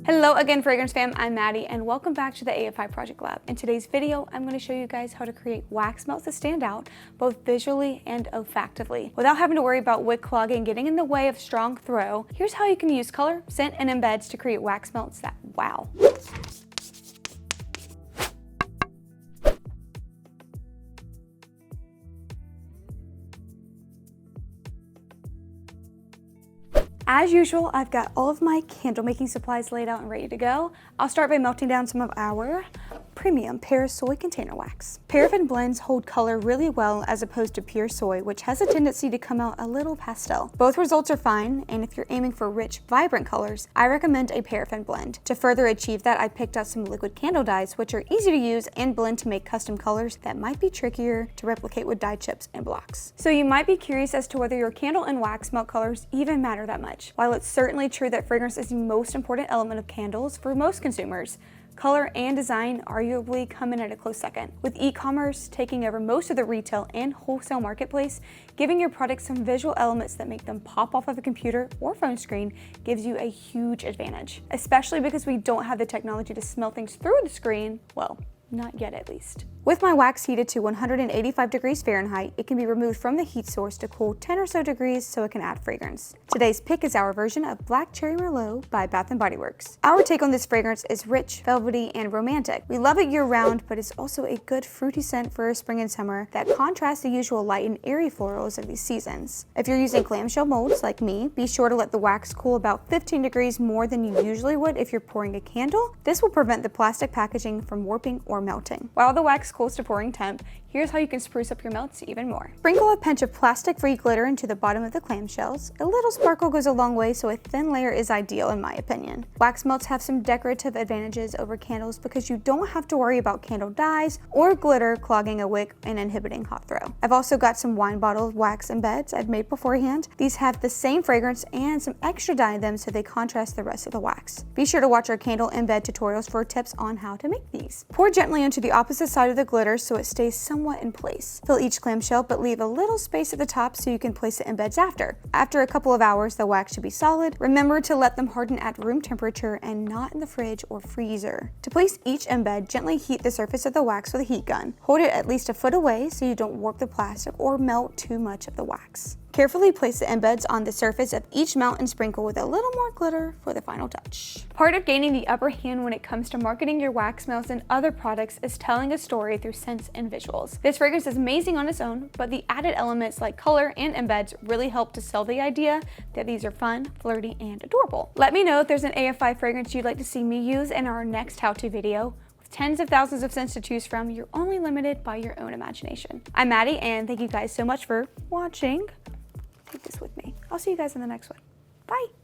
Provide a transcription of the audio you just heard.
Hello again, Fragrance fam. I'm Maddie and welcome back to the AFI Project Lab. In today's video, I'm going to show you guys how to create wax melts that stand out both visually and olfactively. Without having to worry about wick clogging getting in the way of strong throw, here's how you can use color, scent, and embeds to create wax melts that wow. As usual, I've got all of my candle making supplies laid out and ready to go. I'll start by melting down some of our premium pear soy container wax. Paraffin blends hold color really well as opposed to pure soy, which has a tendency to come out a little pastel. Both results are fine, and if you're aiming for rich, vibrant colors, I recommend a paraffin blend. To further achieve that, I picked out some liquid candle dyes, which are easy to use and blend to make custom colors that might be trickier to replicate with dye chips and blocks. So you might be curious as to whether your candle and wax melt colors even matter that much. While it's certainly true that fragrance is the most important element of candles for most consumers, color and design arguably come in at a close second. With e-commerce taking over most of the retail and wholesale marketplace, giving your products some visual elements that make them pop off of a computer or phone screen gives you a huge advantage, especially because we don't have the technology to smell things through the screen, well, not yet at least. With my wax heated to 185 degrees Fahrenheit, it can be removed from the heat source to cool 10 or so degrees so it can add fragrance. Today's pick is our version of Black Cherry Merlot by Bath & Body Works. Our take on this fragrance is rich, velvety, and romantic. We love it year-round, but it's also a good fruity scent for spring and summer that contrasts the usual light and airy florals of these seasons. If you're using clamshell molds like me, be sure to let the wax cool about 15 degrees more than you usually would if you're pouring a candle. This will prevent the plastic packaging from warping or melting. While the wax cools to pouring temp, here's how you can spruce up your melts even more. Sprinkle a pinch of plastic-free glitter into the bottom of the clamshells. A little sparkle goes a long way, so a thin layer is ideal in my opinion. Wax melts have some decorative advantages over candles because you don't have to worry about candle dyes or glitter clogging a wick and inhibiting hot throw. I've also got some wine bottle wax embeds I've made beforehand. These have the same fragrance and some extra dye in them so they contrast the rest of the wax. Be sure to watch our candle embed tutorials for tips on how to make these. Pour gently into the opposite side of the glitter so it stays somewhat in place. Fill each clamshell but leave a little space at the top so you can place the embeds after. After a couple of hours, the wax should be solid. Remember to let them harden at room temperature and not in the fridge or freezer. To place each embed, gently heat the surface of the wax with a heat gun. Hold it at least a foot away so you don't warp the plastic or melt too much of the wax. Carefully place the embeds on the surface of each mount and sprinkle with a little more glitter for the final touch. Part of gaining the upper hand when it comes to marketing your wax melts and other products is telling a story through scents and visuals. This fragrance is amazing on its own, but the added elements like color and embeds really help to sell the idea that these are fun, flirty, and adorable. Let me know if there's an AFI fragrance you'd like to see me use in our next how-to video. Tens of thousands of scents to choose from, you're only limited by your own imagination. I'm Maddie, and thank you guys so much for watching. Take this with me. I'll see you guys in the next one. Bye.